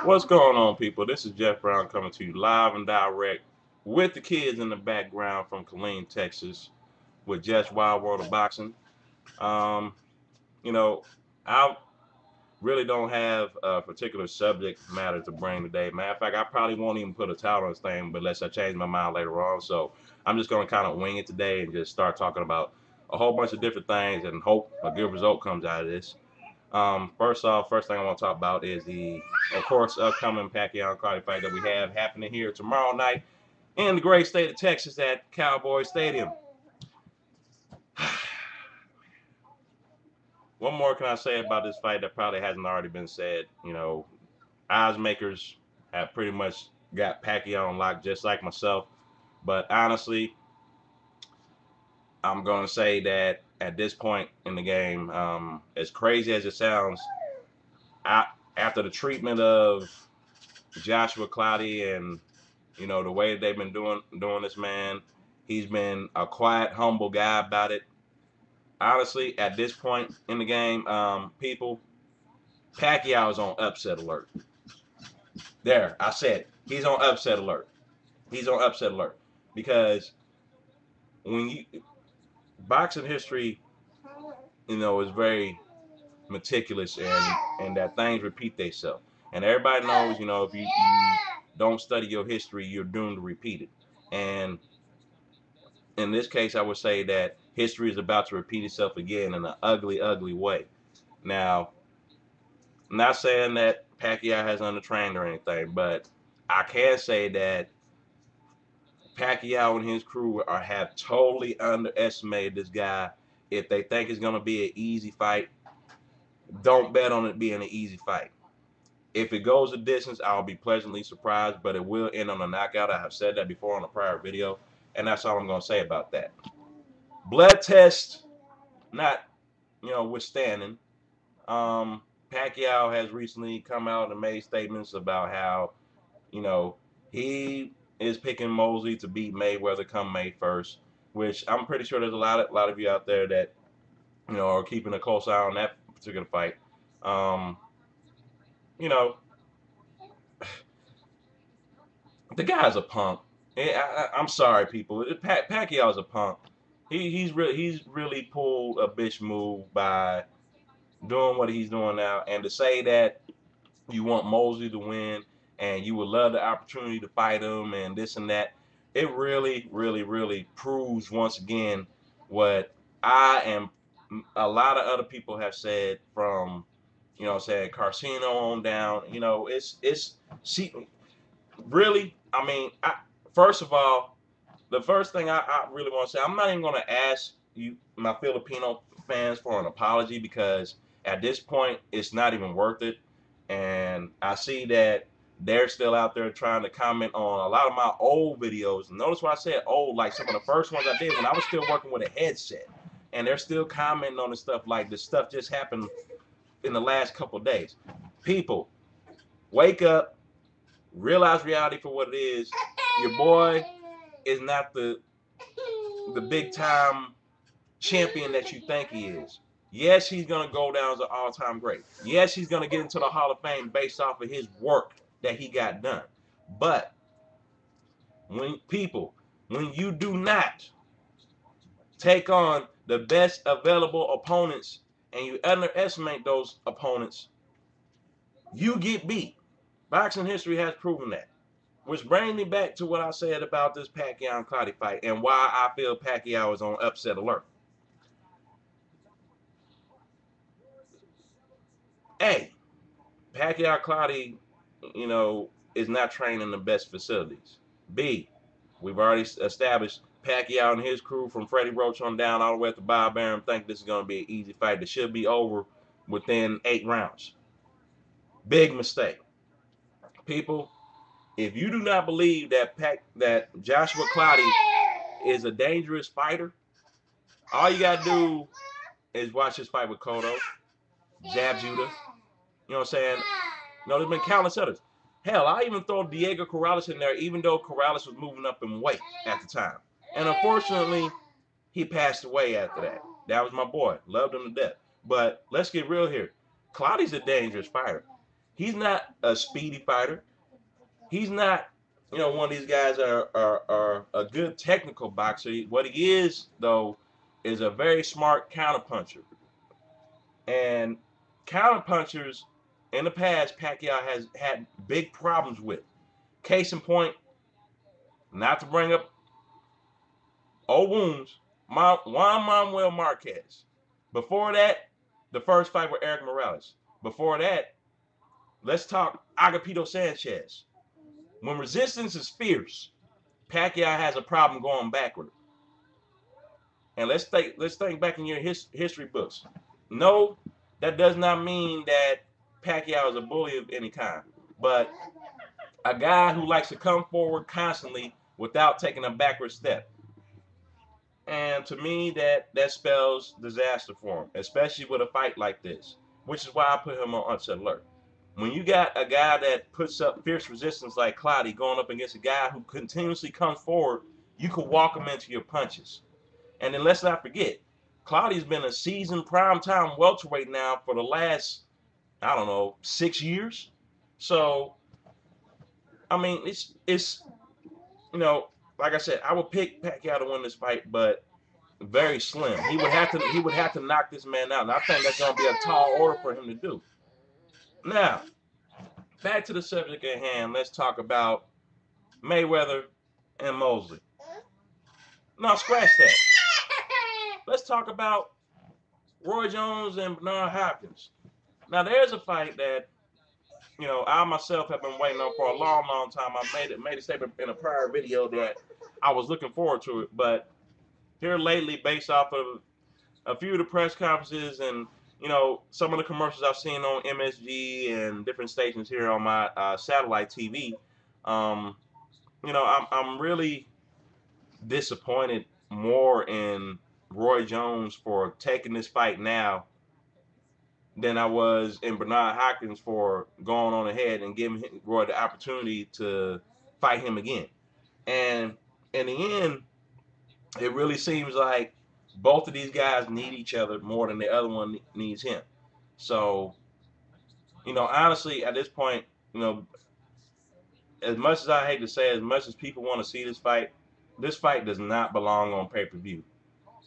What's going on, people? This is Jeff Brown coming to you live and direct with the kids in the background from Killeen, Texas, with Jeff's Wild World of Boxing. Um, you know, I really don't have a particular subject matter to bring today. Matter of fact, I probably won't even put a title on this thing unless I change my mind later on. So I'm just going to kind of wing it today and just start talking about a whole bunch of different things and hope a good result comes out of this. First off, first thing I want to talk about is of course, upcoming Pacquiao and Cardi fight that we have happening here tomorrow night in the great state of Texas at Cowboy Stadium. What more can I say about this fight that probably hasn't already been said? Odds makers have pretty much got Pacquiao on lock, just like myself. But honestly, I'm going to say that at this point in the game, as crazy as it sounds, after the treatment of Joshua Cloudy and the way they've been doing this man, he's been a quiet, humble guy about it. Honestly, at this point in the game, people, Pacquiao is on upset alert. There, I said it. He's on upset alert. He's on upset alert because when you boxing history, is very meticulous and that things repeat themselves. And everybody knows, if you don't study your history, you're doomed to repeat it. And in this case, I would say that history is about to repeat itself again in an ugly, ugly way. Now, I'm not saying that Pacquiao has undertrained or anything, but I can say that Pacquiao and his crew have totally underestimated this guy. If they think it's going to be an easy fight, don't bet on it being an easy fight. If it goes a distance, I'll be pleasantly surprised, but it will end on a knockout. I have said that before on a prior video, and that's all I'm going to say about that. Blood test, not, withstanding. Pacquiao has recently come out and made statements about how, he is picking Mosley to beat Mayweather come May 1st, which I'm pretty sure there's a lot of you out there that, are keeping a close eye on that particular fight. You know, the guy's a punk. I'm sorry, people. Pacquiao's a punk. He's really pulled a bitch move by doing what he's doing now, and to say that you want Mosley to win and you would love the opportunity to fight him and this and that, it really, really, really proves once again what I and a lot of other people have said from, saying Carcino on down. See, really, first of all, the first thing I really want to say, I'm not even going to ask you, my Filipino fans, for an apology because at this point, it's not even worth it. And I see that they're still out there trying to comment on a lot of my old videos. And notice why I said old, like some of the first ones I did when I was still working with a headset. And they're still commenting on the stuff like this stuff just happened in the last couple of days. People, wake up, realize reality for what it is. Your boy is not the big time champion that you think he is. Yes, he's going to go down as an all-time great. Yes, he's going to get into the Hall of Fame based off of his work that he got done. But when you do not take on the best available opponents and you underestimate those opponents, you get beat. Boxing history has proven that. Which brings me back to what I said about this Pacquiao and Cloudy fight and why I feel Pacquiao is on upset alert. A, Pacquiao Cloudy, is not trained in the best facilities. B, we've already established Pacquiao and his crew from Freddie Roach on down all the way to Bob Arum think this is going to be an easy fight that should be over within 8 rounds. Big mistake. People, if you do not believe that Joshua Cloudy is a dangerous fighter, all you got to do is watch this fight with Cotto, Zab Judah. You know what I'm saying? There's been countless others. Hell, I even throw Diego Corrales in there, even though Corrales was moving up in weight at the time. And unfortunately, he passed away after that. That was my boy. Loved him to death. But let's get real here. Cloudy's a dangerous fighter. He's not a speedy fighter. He's not, one of these guys are a good technical boxer. What he is, though, is a very smart counterpuncher. And counterpunchers in the past, Pacquiao has had big problems with. Case in point, not to bring up old wounds, Juan Manuel Marquez. Before that, the first fight with Eric Morales. Before that, let's talk Agapito Sanchez. When resistance is fierce, Pacquiao has a problem going backward. And let's think back in your history books. No, that does not mean that Pacquiao is a bully of any kind, but a guy who likes to come forward constantly without taking a backward step. And to me, that spells disaster for him, especially with a fight like this, which is why I put him on upset alert. When you got a guy that puts up fierce resistance like Cloudy going up against a guy who continuously comes forward, you could walk him into your punches. And then let's not forget, Cloudy's been a seasoned primetime welterweight now for the last, I don't know, 6 years. So, I mean, it's like I said, I would pick Pacquiao to win this fight, but very slim. He would have to knock this man out, and I think that's gonna be a tall order for him to do. Now, back to the subject at hand. Let's talk about Mayweather and Mosley. Now, scratch that. Let's talk about Roy Jones and Bernard Hopkins. Now, there's a fight that I myself have been waiting on for a long, long time. I made a statement in a prior video that I was looking forward to it, but here lately, based off of a few of the press conferences and some of the commercials I've seen on MSG and different stations here on my satellite TV, I'm really disappointed more in Roy Jones for taking this fight now than I was in Bernard Hopkins for going on ahead and giving Roy the opportunity to fight him again. And in the end, it really seems like both of these guys need each other more than the other one needs him. So, honestly, at this point, as much as I hate to say, as much as people want to see this fight does not belong on pay-per-view.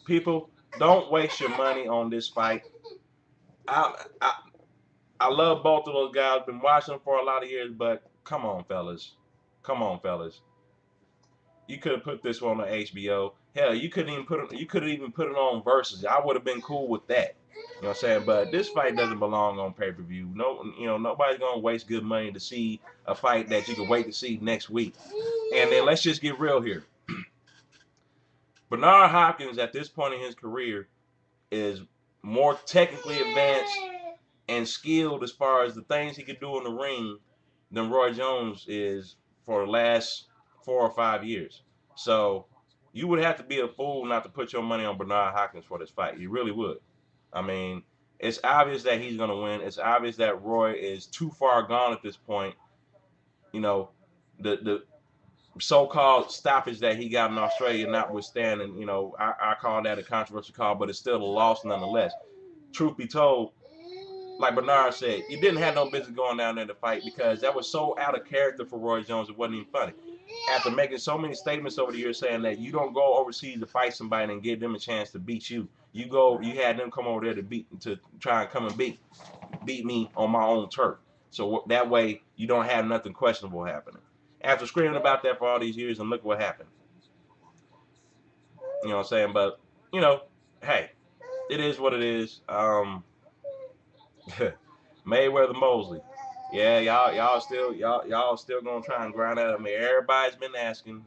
People, don't waste your money on this fight. I, I I love both of those guys. Been watching them for a lot of years, but come on, fellas. Come on, fellas. You could have put this one on HBO. Hell, you couldn't even put it. You could have even put it on Versus. I would have been cool with that. You know what I'm saying? But this fight doesn't belong on pay-per-view. No, nobody's gonna waste good money to see a fight that you can wait to see next week. And then let's just get real here. Bernard Hopkins, at this point in his career, is more technically advanced and skilled as far as the things he could do in the ring than Roy Jones is for the last 4 or 5 years. So you would have to be a fool not to put your money on Bernard Hopkins for this fight. You really would. I mean, it's obvious that he's going to win. It's obvious that Roy is too far gone at this point. You know, the so-called stoppage that he got in Australia notwithstanding, I call that a controversial call, but it's still a loss nonetheless. Truth be told, like Bernard said, you didn't have no business going down there to fight because that was so out of character for Roy Jones, it wasn't even funny. After making so many statements over the years saying that you don't go overseas to fight somebody and give them a chance to beat you. You had them come over there to try and come and beat me on my own turf. So that way you don't have nothing questionable happening. After screaming about that for all these years, and look what happened. You know what I'm saying? But, hey, it is what it is. Mayweather Mosley. Yeah, y'all still gonna try and grind that. I mean, everybody's been asking,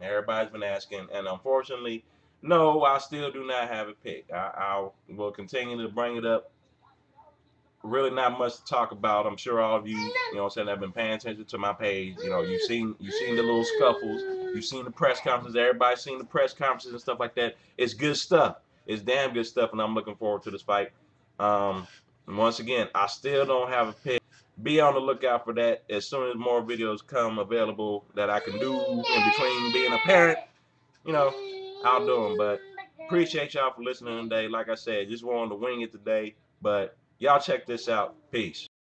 and unfortunately, no, I still do not have a pick. I will continue to bring it up. Really not much to talk about. I'm sure all of you, have been paying attention to my page. You've seen the little scuffles. You've seen the press conferences. Everybody's seen the press conferences and stuff like that. It's good stuff. It's damn good stuff, and I'm looking forward to this fight. Once again, I still don't have a pick. Be on the lookout for that. As soon as more videos come available that I can do in between being a parent, I'll do them. But appreciate y'all for listening today. Like I said, just wanted to wing it today. But y'all check this out. Peace.